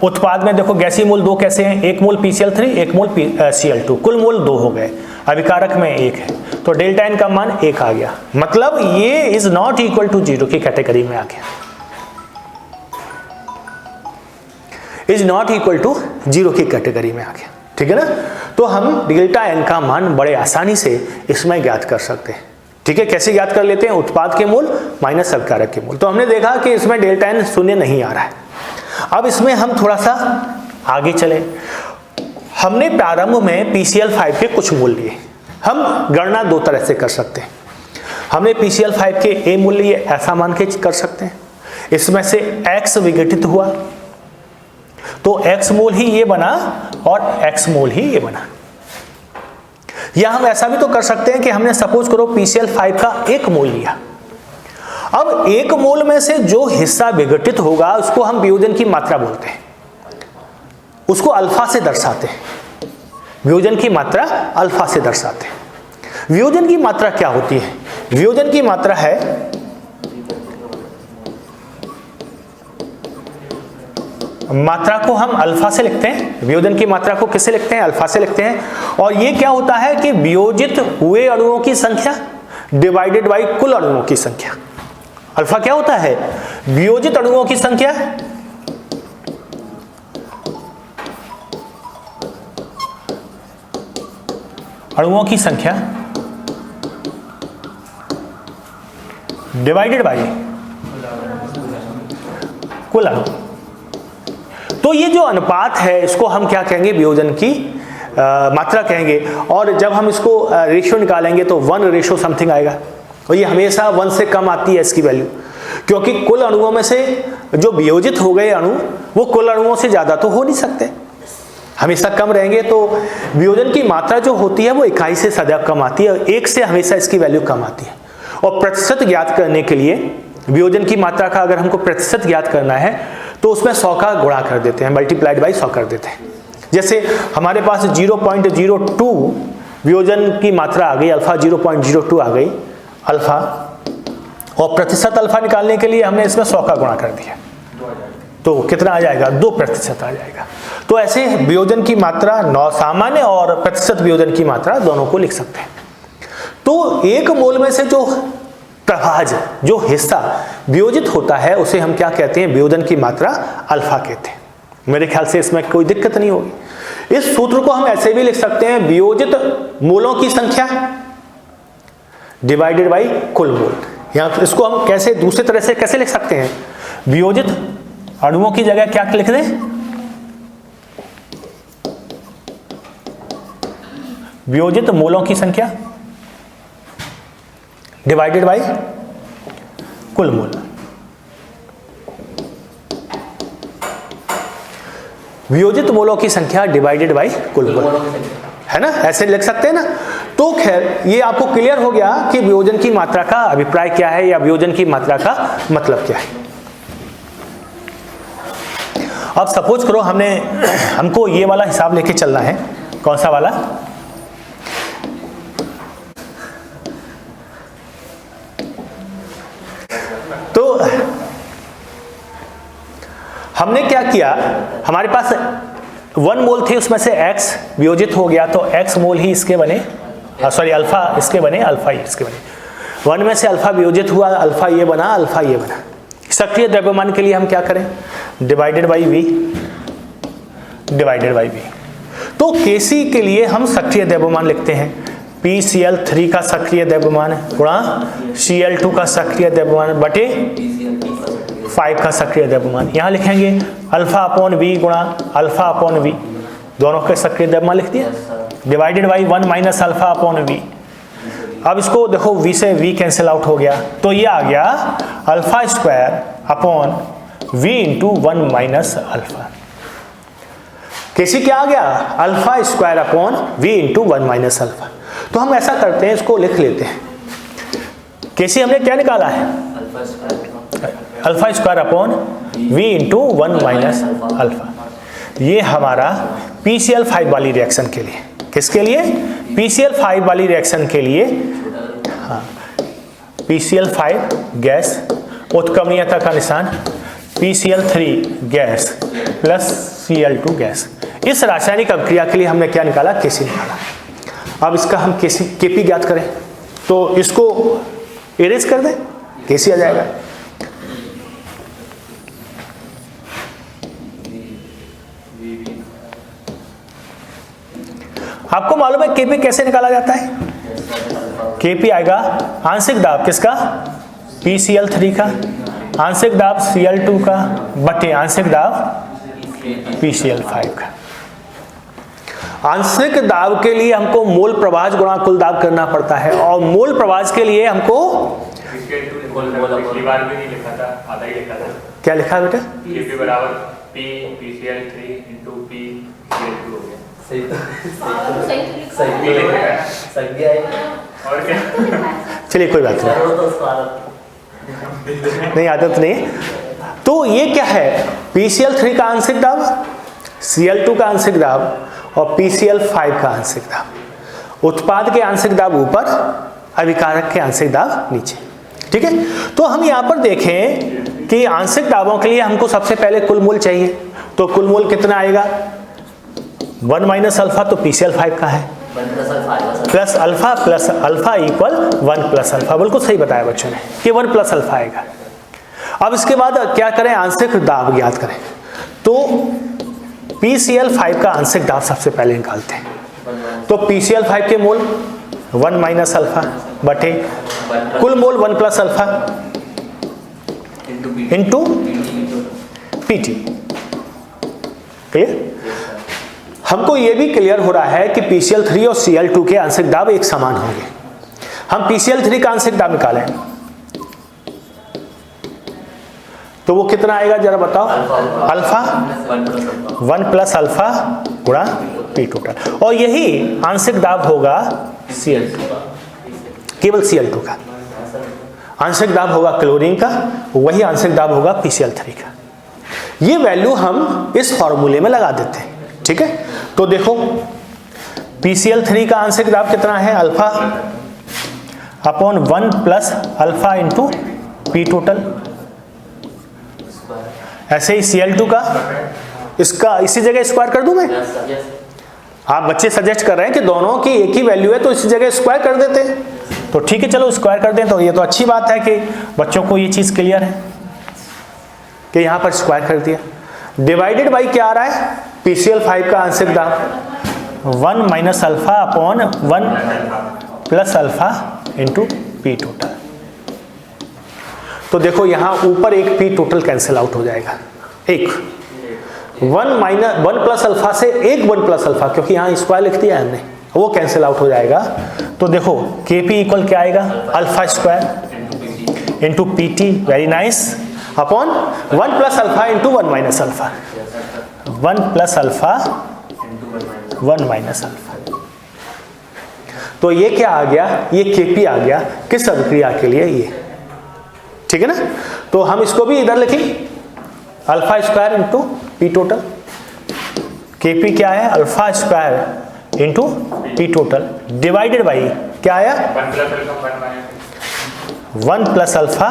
उत्पाद में देखो गैसीय मोल 2 कैसे हैं, 1 मोल PCl3, 1 मोल Cl2, कुल मोल 2 हो गए। अभिकारक में 1 है, तो डेल्टा एन का मान 1 आ गया। मतलब ये इज नॉट इक्वल टू 0 की कैटेगरी में आ गया, इज नॉट इक्वल टू 0 की कैटेगरी में आ गया। ठीक है ना, तो हम डेल्टा एन का मान बड़े आसानी से इसमें ज्ञात कर सकते हैं। ठीक है, कैसे ज्ञात कर लेते हैं, उत्पाद के मोल माइनस अभिकारक के मोल। तो हमने देखा कि इसमें डेल्टा एन 0 नहीं आ रहा है। अब इसमें हम थोड़ा सा आगे चले। हमने प्रारंभ में PCl5 के कुछ मूल लिए। हम गणना 2 तरह से कर सकते हैं। हमने PCl5 के A मूल लिए, ऐसा मान के कर सकते हैं। इसमें से X विघटित हुआ तो X मोल ही ये बना और X मोल ही ये बना। या हम ऐसा भी तो कर सकते हैं कि हमने सपोज करो PCl5 का 1 मोल लिया। अब 1 मोल में से जो हिस्सा विघटित होगा उसको हम वियोजन की मात्रा बोलते हैं। उसको अल्फा से दर्शाते हैं, वियोजन की मात्रा अल्फा से दर्शाते हैं। वियोजन की मात्रा क्या होती है? वियोजन की मात्रा है मात्रा को हम अल्फा से लिखते हैं, वियोजन की मात्रा को किससे लिखते हैं? अल्फा से लिखते हैं। और ये क्या होता है कि वियोजित हुए अणुओं की संख्या डिवाइडेड बाई कुल अणुओं की संख्या। अल्फा क्या होता है? वियोजित अणुओं की संख्या डिवाइडेड बाई कुल अणु। तो ये जो अनुपात है इसको हम क्या कहेंगे? वियोजन की मात्रा कहेंगे। और जब हम इसको रेशियो निकालेंगे तो 1 रेशियो समथिंग आएगा, और ये हमेशा 1 से कम आती है इसकी वैल्यू, क्योंकि कुल अणुओं में से जो वियोजित हो गए अणु वो कुल अणुओं से ज़्यादा तो हो नहीं सकते, हमेशा कम रहेंगे। तो वियोजन की मात्रा जो होती है वो इकाई से सदैव कम आती है, 1 से हमेशा इसकी वैल्यू कम आती है। और प्रतिशत ज्ञात करने के लिए वियोजन की मात्रा का अगर हमको प्रतिशत ज्ञात करना है तो उसमें 100 का गुणा कर देते हैं, मल्टीप्लाइड बाई 100 कर देते हैं। जैसे हमारे पास 0.02 वियोजन की मात्रा आ गई, अल्फा 0.02 आ गई अल्फा, और प्रतिशत अल्फा निकालने के लिए हमने इसमें 100 का गुणा कर दिया, तो कितना आ जाएगा? 2% आ जाएगा। तो ऐसे वियोजन की मात्रा सामान्य और प्रतिशत वियोजन की मात्रा दोनों को लिख सकते हैं। तो एक मोल में से जो प्रभाज, जो हिस्सा वियोजित होता है उसे हम क्या कहते हैं? वियोजन की मात्रा अल्फा कहते हैं। मेरे ख्याल से इसमें कोई दिक्कत नहीं होगी। इस सूत्र को हम ऐसे भी लिख सकते हैं, वियोजित मोलों की संख्या डिवाइडेड बाई कुल मोल। यहाँ इसको हम कैसे दूसरी तरह से कैसे लिख सकते हैं? वियोजित अणुओं की जगह क्या लिख दें? वियोजित मोलों की संख्या डिवाइडेड बाई कुल मोल। वियोजित मोलों की संख्या डिवाइडेड बाई कुल मोल, है ना? ऐसे लिख सकते हैं ना। तो खैर ये आपको क्लियर हो गया कि वियोजन की मात्रा का अभिप्राय क्या है, या वियोजन की मात्रा का मतलब क्या है। अब सपोज करो हमको ये वाला हिसाब लेके चलना है। कौन सा वाला? तो हमने क्या किया, हमारे पास 1 मोल थे, उसमें से x वियोजित हो गया तो x मोल ही इसके बने, सॉरी अल्फा इसके बने, अल्फा ही इसके बने। 1 में से अल्फा वियोजित हुआ, अल्फा ये बना, अल्फा ये बना। सक्रिय द्रव्यमान के लिए हम क्या करें? Divided by v, divided by v। तो Kc के लिए हम सक्रिय द्रव्यमान लिखते हैं, PCl3 का सक्रिय द्रव्यमान गुणा Cl2 का सक्रिय द्रव्यमान बटे 5 का सक्रिय द्रव्यमान। यहाँ लिखेंगे अल्फा अपॉन v गुणा अल्फा अपॉन v, दोनों के सक्रिय द्रव्यमान लिख दिया, divided by 1 minus alpha upon v। अब इसको देखो, v से v कैंसिल आउट हो गया, तो ये आ गया alpha square upon v into 1 minus alpha. Kc क्या आ गया? Alpha square upon v into 1 minus alpha. तो हम ऐसा करते हैं, इसको लिख लेते हैं। Kc हमने क्या निकाला है? Alpha square upon v into 1 minus alpha. ये हमारा PCl5 वाली रिएक्शन के लिए, किसके लिए? PCl5 वाली रिएक्शन के लिए, हाँ, PCl5 गैस, उत्क्रमणीयता का निशान PCl3 gas plus Cl2 gas. इस रासायनिक अभिक्रिया के लिए हमने क्या निकाला? Kc निकाला। अब इसका हम Kp ज्ञात करें, तो इसको इरेज कर दें, Kc आ जाएगा। आपको मालूम है Kp कैसे निकाला जाता है? Kp आएगा आंशिक दाब किसका? PCl3 का, आंशिक दाब Cl2 का बटे आंशिक दाब PCl5 का। आंशिक दाब के लिए हमको मोल प्रवाह गुणा कुल दाब करना पड़ता है, और मोल प्रवाह के लिए हमको क्या लिखा बेटा? Kp बराबर PCl3 इंटू PCl2 हो गया। सही और क्या? चलिए कोई बात नहीं, आदत नहीं। तो ये क्या है? PCl3 का आंशिक दाब Cl2 का आंशिक दाब और PCl5 का आंशिक दाब। उत्पाद के आंशिक दाब ऊपर, अभिकारक के आंशिक दाब नीचे। ठीक है, तो हम यहाँ पर देखें कि आंशिक दाबों के लिए हमको सबसे पहले कुल मोल चाहिए। तो कुल मोल कितना आएगा? 1 माइनस अल्फा, तो PCl5 का है, plus alpha equal 1 plus alpha. बिल्कुल सही बताया बच्चों ने कि 1 प्लस अल्फा आएगा। अब इसके बाद क्या करें? आंशिक दाब ज्ञात करें। तो PCl5 का आंशिक दाब सबसे पहले निकालते हैं। तो PCl5 के मोल 1 माइनस अल्फा बटे कुल मोल 1 plus alpha into PT। Clear? हमको ये भी क्लियर हो रहा है कि PCl3 और Cl2 के आंशिक दाब एक समान होंगे। हम PCl3 का आंशिक दाब निकालें तो वो कितना आएगा जरा बताओ? अल्फा 1 प्लस अल्फा गुणा P टोटल। और यही आंशिक दाब होगा Cl2, केवल Cl2 का आंशिक दाब होगा क्लोरीन का, वही आंशिक दाब होगा PCl3 का। ये वैल्यू हम इस फॉर्मूले में लगा देते हैं। ठीक है, तो देखो PCl3 का आंशिक दाब कितना है? Alpha upon 1 plus alpha into P total. ऐसे ही Cl2 का, इसका इसी जगह स्क्वायर कर दूं मैं? आप बच्चे सजेस्ट कर रहे हैं कि दोनों की एक ही वैल्यू है तो इसी जगह स्क्वायर कर देते हैं। तो ठीक है, चलो स्क्वायर कर दें। तो ये तो अच्छी बात है कि बच्चों को ये चीज क्लियर है कि यहां पर स्क्वायर कर दिया। डिवाइडेड बाई क्या आ रहा है? PCl5 का आंशिक दाब 1 minus alpha upon 1 plus alpha into P total. तो देखो यहां ऊपर एक P टोटल कैंसिल आउट हो जाएगा। एक 1 प्लस अल्फा से एक 1 प्लस अल्फा, क्योंकि यहां स्क्वायर लिख दिया है हमने, वो कैंसिल आउट हो जाएगा। तो देखो Kp इक्वल क्या आएगा? Alpha square into PT, very nice, upon 1 plus alpha into 1 minus alpha, 1 plus alpha 1 minus alpha. तो ये क्या आ गया? ये Kp आ गया। किस अभिक्रिया के लिए? ये। ठीक है ना? तो हम इसको भी इधर लिखें, alpha square into P total. Kp क्या है? Alpha square into P total divided by क्या आया? 1 plus alpha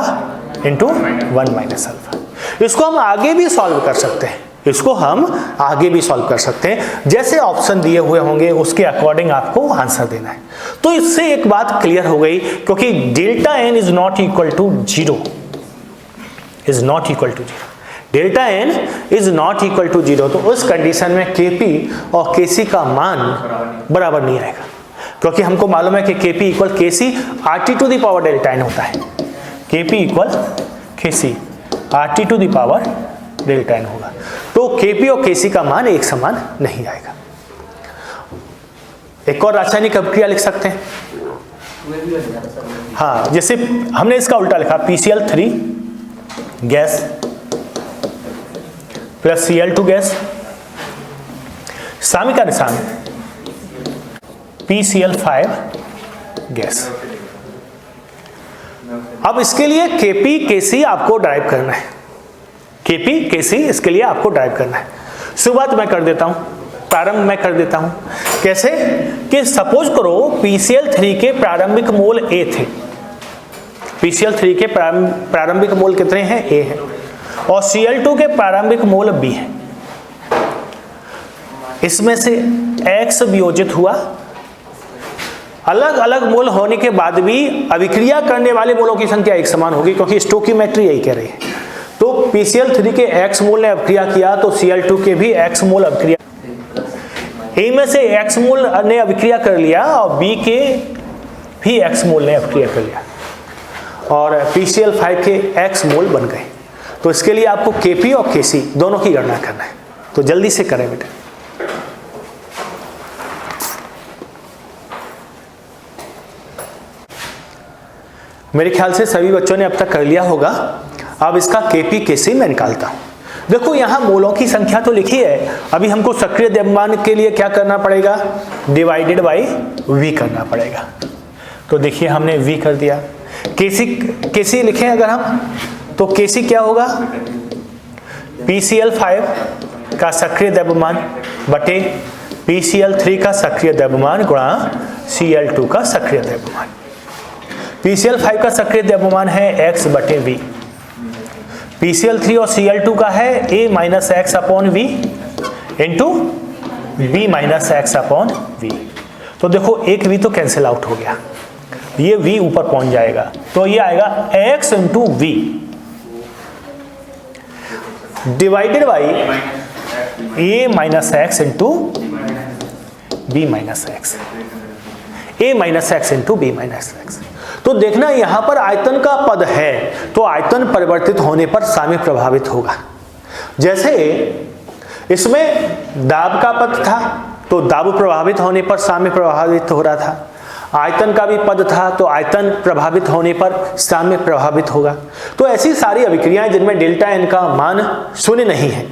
into 1 minus alpha. इसको हम आगे भी सॉल्व कर सकते हैं, इसको हम आगे भी सॉल्व कर सकते हैं। जैसे ऑप्शन दिए हुए होंगे उसके अकॉर्डिंग आपको आंसर देना है। तो इससे एक बात क्लियर हो गई, क्योंकि delta n is not equal to 0, is not equal to 0, delta n is not equal to 0। तो उस कंडीशन में Kp और Kc का मान बराबर नहीं आएगा, क्योंकि हमको मालूम है कि Kp equal Kc RT to the power delta n होता है। Kp equal Kc RT to the power delta n होगा। तो Kp और Kc का मान एक समान नहीं आएगा। एक और रासायनिक अभिक्रिया लिख सकते हैं। हाँ, जैसे हमने इसका उल्टा लिखा, PCl3 gas plus Cl2 gas, सामी का निशान PCl5 गैस। अब इसके लिए Kp Kc आपको ड्राइव करना है। Kp Kc इसके लिए आपको ड्राइव करना है। शुरुआत मैं कर देता हूं, प्रारंभ मैं कर देता हूं। कैसे? कि सपोज करो PCl3 के प्रारंभिक मोल A थे। PCl3 के प्रारंभिक मोल कितने हैं? A है। और Cl2 के प्रारंभिक मोल B है। इसमें से X वियोजित हुआ। अलग अलग मोल होने के बाद भी अभिक्रिया करने वाले मोलों की संख्या एक समान होगी, क्योंकि स्टोइकियोमेट्री यही कह रही है। तो PCl3 के X मोल ने अभिक्रिया किया तो Cl2 के भी X मोल अभिक्रिया, A में से X मोल ने अभिक्रिया कर लिया और B के भी X मोल ने अभिक्रिया कर लिया और PCl5 के X मोल बन गए। तो इसके लिए आपको Kp और Kc दोनों की गणना करना है। तो जल्दी से करें बेटा। मेरे ख्याल से सभी बच्चों ने अब तक कर लिया होगा। अब इसका Kp Kc मैं निकालता हूं। देखो यहां मोलों की संख्या तो लिखी है, अभी हमको सक्रिय द्रव्यमान के लिए क्या करना पड़ेगा? डिवाइडेड बाई V करना पड़ेगा। तो देखिए हमने V कर दिया। Kc लिखें अगर हम, तो Kc क्या होगा? PCl5 का सक्रिय द्रव्यमान बटे PCl3 का सक्रिय द्रव्यमान गुणा Cl2 का सक्रिय द्रव्यमान। PCl5 का सक्रिय द्रव्यमान है x बटे v, PCl3 और Cl2 का है a minus x upon v into b minus x upon v. तो देखो एक v तो कैंसिल आउट हो गया, ये v ऊपर पहुंच जाएगा, तो ये आएगा x into v divided by a minus x into b minus x, a minus x into b minus x. तो देखना यहां पर आयतन का पद है, तो आयतन परिवर्तित होने पर साम्य प्रभावित होगा। जैसे इसमें दाब का पद था, तो दाब प्रभावित होने पर साम्य प्रभावित हो रहा था। आयतन का भी पद था, तो आयतन प्रभावित होने पर साम्य प्रभावित होगा। तो ऐसी सारी अभिक्रियाएं जिनमें डेल्टा एन का मान शून्य नहीं है,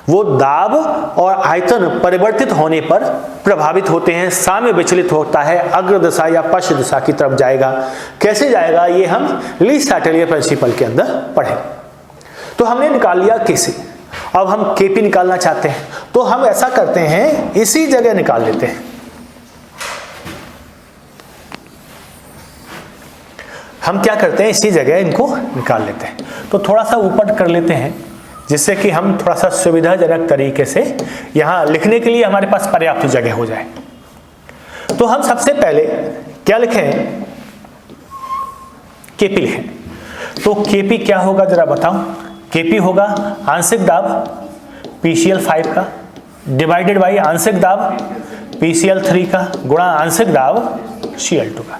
वो दाब और आयतन परिवर्तित होने पर प्रभावित होते हैं, साम्य विचलित होता है, अग्र दिशा या पश्च दिशा की तरफ जाएगा। कैसे जाएगा ये हम ली साटेलियर प्रिंसिपल के अंदर पढ़ें। तो हमने निकाल लिया केसी, अब हम केपी निकालना चाहते हैं, तो हम ऐसा करते हैं इसी जगह निकाल लेते हैं। हम क्या करते हैं, इसी जगह इनको निकाल लेते हैं। तो थोड़ा सा ऊपर कर लेते हैं, जिससे कि हम थोड़ा सा सुविधाजनक तरीके से यहाँ लिखने के लिए हमारे पास पर्याप्त जगह हो जाए। तो हम सबसे पहले क्या लिखें, केपी लिखें। तो केपी क्या होगा जरा बताओ। केपी होगा आंशिक दाब PCl5 का डिवाइडेड बाई आंशिक दाब PCl3 का गुणा आंशिक दाब Cl2 का।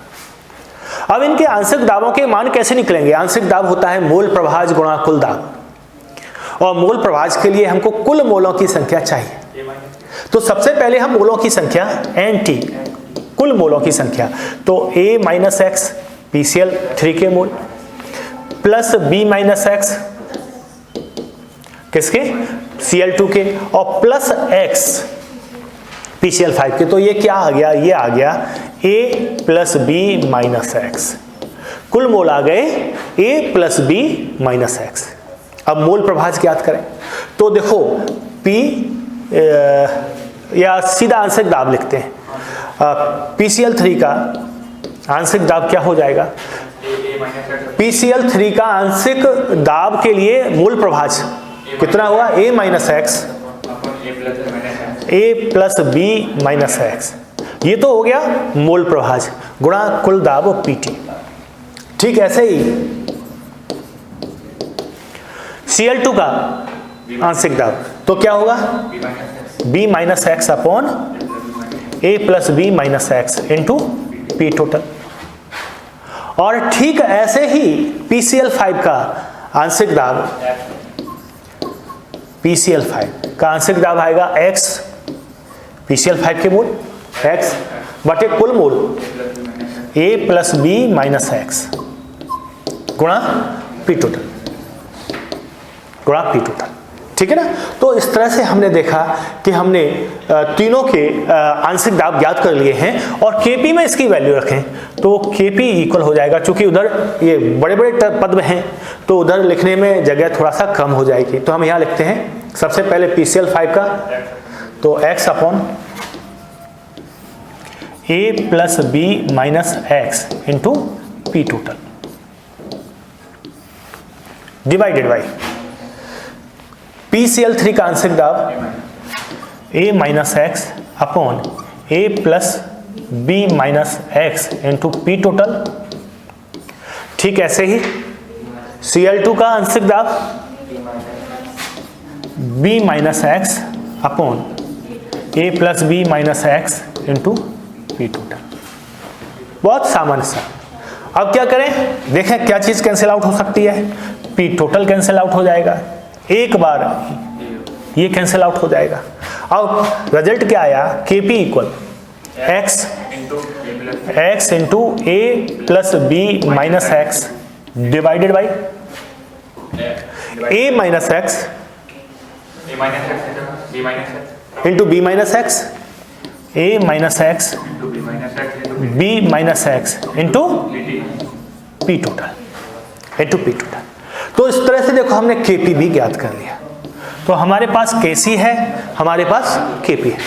अब इनके आंशिक दाबों के मान कैसे निकलेंगे। आंशिक दाब होता है मोल प्रभाज गुणा कुल दाब, और मोल प्रभाज के लिए हमको कुल मोलों की संख्या चाहिए। तो सबसे पहले हम मोलों की संख्या NT, कुल मोलों की संख्या, तो A माइनस एक्स PCl3 के मोल प्लस B माइनस एक्स किसके, Cl2 के, और प्लस X PCl5 के। तो ये क्या आ गया, ये आ गया A plus B minus x. कुल मोल आ गए A plus B minus x. अब मोल प्रभाज ज्ञात करें, तो देखो P या सीधा आंशिक दाब लिखते हैं। PCl3 का आंशिक दाब क्या हो जाएगा, PCl3 का आंशिक दाब के लिए मोल प्रभाज कितना हुआ, A minus x A plus B minus x. ये तो हो गया मोल प्रभाज गुणा कुल दाब PT। ठीक, ऐसे ही Cl2 का आंशिक दाब तो क्या होगा, B minus x upon A plus B minus x into P total. और ठीक ऐसे ही PCl5 का आंशिक दाब, PCl5 का आंशिक दाब आएगा x PCl5 के मोल x बटे कुल mole A plus B minus x गुणा P टोटल, गुणा P टोटल। ठीक है ना। तो इस तरह से हमने देखा कि हमने तीनों के आंशिक दाब ज्ञात कर लिए हैं, और Kp में इसकी वैल्यू रखें तो Kp इक्वल हो जाएगा, चूंकि उधर ये बड़े बड़े पद में हैं तो उधर लिखने में जगह थोड़ा सा कम हो जाएगी। तो हम यहाँ लिखते हैं सबसे पहले PCl5 का, तो x upon A plus B minus x into P total divided by PCl3 का आंशिक दाब A minus x upon A plus B minus x into P total. ठीक, ऐसे ही Cl2 का आंशिक दाब B minus x upon A plus B minus x into P total. बहुत सामान्य सा। अब क्या करें, देखें क्या चीज कैंसिल आउट हो सकती है। P टोटल कैंसिल आउट हो जाएगा, एक बार ये कैंसिल आउट हो जाएगा। अब रिजल्ट क्या आया, Kp equal x into A plus B minus x divided by A minus x into B minus x, A minus x B minus x into P total, into P total. तो इस तरह से देखो हमने Kp भी ज्ञात कर लिया। तो हमारे पास Kc है, हमारे पास Kp है।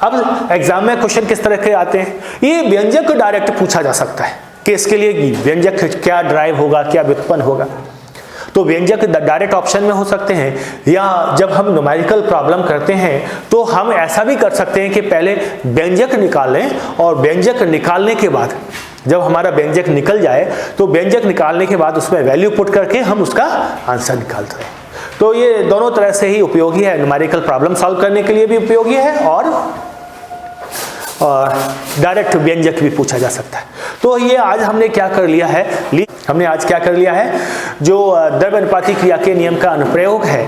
अब एग्जाम में क्वेश्चन किस तरह के आते हैं, ये व्यंजक डायरेक्ट पूछा जा सकता है कि इसके लिए व्यंजक क्या ड्राइव होगा, क्या व्युत्पन्न होगा। तो व्यंजक डायरेक्ट ऑप्शन में हो सकते हैं, या जब हम न्यूमेरिकल प्रॉब्लम करते हैं तो हम ऐसा भी कर सकते हैं कि पहले व्यंजक निकालें और व्यंजक निकालने के बाद जब हमारा व्यंजक निकल जाए तो व्यंजक निकालने के बाद उसमें वैल्यू पुट करके हम उसका आंसर निकालते हैं। तो ये दोनों तरह से ही उपयोगी है, न्यूमेरिकल प्रॉब्लम सॉल्व करने के लिए भी उपयोगी है और डायरेक्ट व्यंजक भी पूछा जा सकता है। तो ये आज हमने क्या कर लिया है, हमने आज क्या कर लिया है, जो द्रव्यानुपाती क्रिया के नियम का अनुप्रयोग है,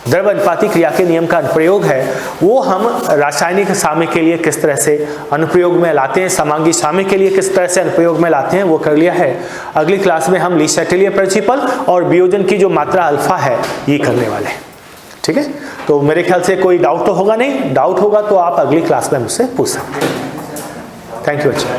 द्रव्यानुपाती क्रिया के नियम का अनुप्रयोग है, वो हम रासायनिक साम्य के लिए किस तरह से अनुप्रयोग में लाते हैं, समांगी साम्य के लिए किस तरह से अनुप्रयोग में लाते हैं, वो कर लिया है। अगली क्लास में हम ली सेटेलियर प्रिंसिपल और वियोजन की जो मात्रा अल्फा है ये करने वाले हैं। ठीक है, तो मेरे ख्याल से कोई डाउट तो होगा नहीं, डाउट होगा तो आप अगली क्लास में मुझसे पूछ सकते हैं। Thank you. अच्छा।